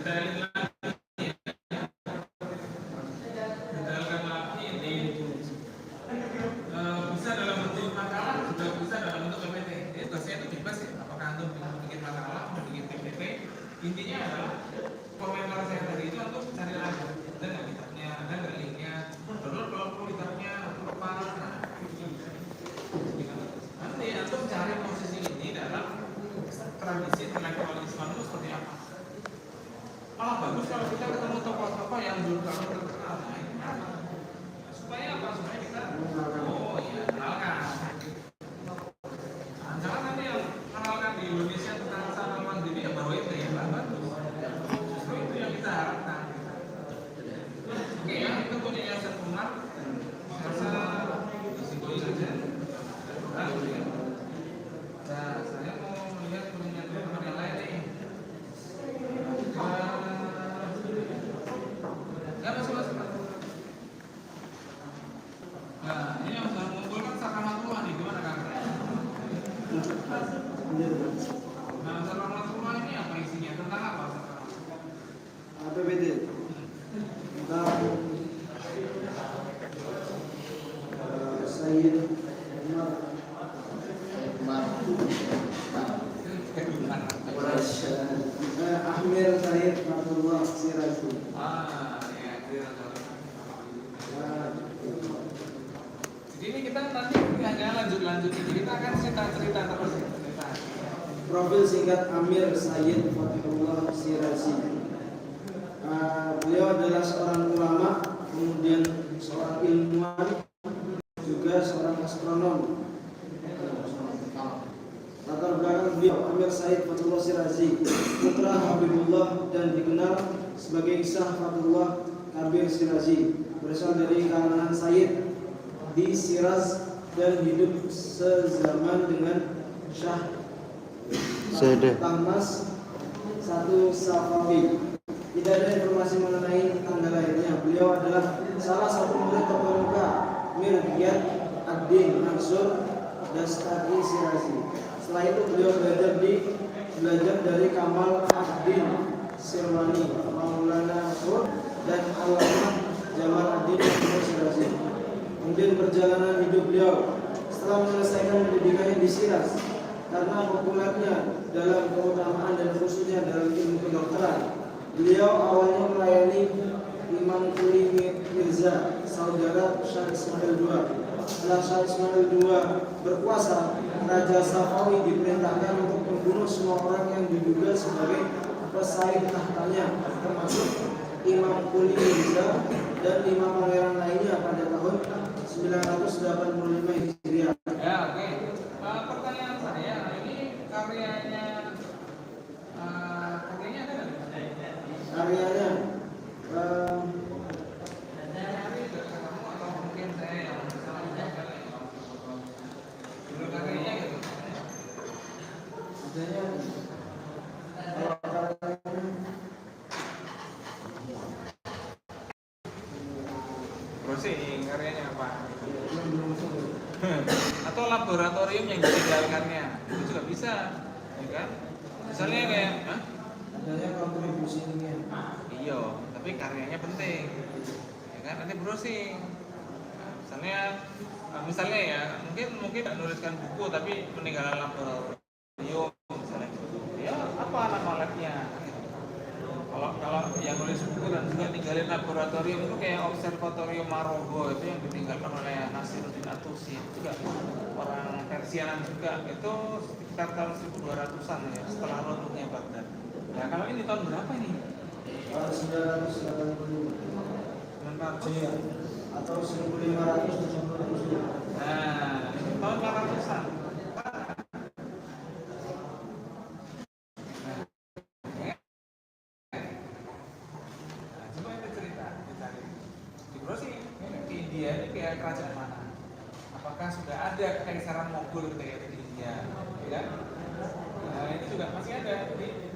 bisa dalam bentuk makalah, juga bisa dalam bentuk PPT. Jadi tugasnya itu bebas ya. Apakah antum bikin makalah, bikin PPT, intinya adalah komentar saya tadi itu antum cari lagi. Ada nggak kitabnya, ada nggak linknya? Download kalau perlu kitabnya, apa? Nanti antum cari posisi ini dalam tradisi intelektualisme itu seperti apa? Malah bagus kalau kita ketemu tokoh-tokoh yang dulu kalau terkenal. Supaya apa? Supaya kita kenalkan. Jangan nanti yang kenalkan di Indonesia tentang Hasan Mandiri ya baru itu ya, bagus. Justru itu yang kita harapkan. Oke ya, kita punya Yayasan Umar. Saya disinggung saja. Nah, saya mau melihat punya teman yang lain nih. Ya masuk. Nah, ini yang sudah mengumpulkan Sakamatullah nih, gimana Kang? Nah, Sakamatullah ini apa isinya? Tentang apa Sakamatullah? APBD tentang Sayyid Amir Sayyid Fatullah Sirazi. Jadi ini kita nanti hanya lanjut ini, kita akan cerita terus. Profil singkat Amir Sayyid Fatullah Sirazi. Beliau adalah seorang ulama, kemudian seorang ilmuwan, juga seorang astronom. Latar belakang beliau Amir Sayyid Fatullah Sirazi, putra Habibullah dan dikenal sebagai Syah Fatullah Kabir Sirazi, berasal dari kalangan Sayyid di Shiraz dan hidup sezaman dengan Syah Tahmas satu Safawi. Tidak ada informasi mengenai tanggal lahirnya. Beliau adalah salah satu murid terkemuka Mirdiyat Ad-Din Mansur Dastaki Sirazi. Setelah itu beliau belajar dari Kamal Ad-Din Sirwani, Maulana Hur dan Allamah Jamal Ad-Din Sirazi. Kemudian perjalanan hidup beliau setelah menyelesaikan pendidikannya di Shiraz, karena populernya dalam keutamaan dan khususnya dalam ilmu kedokteran, beliau awalnya melayani Imam Kuli Mirza, saudara Syah Ismail II. Setelah Syah Ismail II berkuasa, Raja Safawi diperintahkan untuk membunuh semua orang yang diduga sebagai pesaing tahtanya, termasuk Imam Kuli Mirza dan 5 pangeran lainnya pada tahun 985 Hijriah. Ya, oke. Pertanyaan saya, ini karyanya ada nggak? Karyanya atau mungkin saya yang salah menjawab dulu karyanya gitu. adanya Browsing karyanya apa? Atau laboratorium yang ditinggalkannya itu juga bisa, ya kan? Misalnya kayak, adanya kontribusi ilmiah. iya, tapi karyanya penting, ya kan? Nanti browsing. Misalnya ya, mungkin tidak nuliskan buku tapi peninggalan laboratorium, misalnya. Ya apa nama labnya? Kalau yang nulis buku dan juga tinggalin laboratorium itu kayak observatorium Marogo itu yang ditinggalkan oleh Nasiruddin Atusi, itu juga orang Persianan juga, itu sekitar tahun 1200-an ya, setelah runtuhnya Baghdad. Nah kalau ini tahun berapa ini? Tahun 985 atau 1570. Nah, tahun 800-an. India ini kayak kerajaan mana? Apakah sudah ada kekaisaran Mogul ketika itu di India? Ya? Nah, ini juga masih ada. Jadi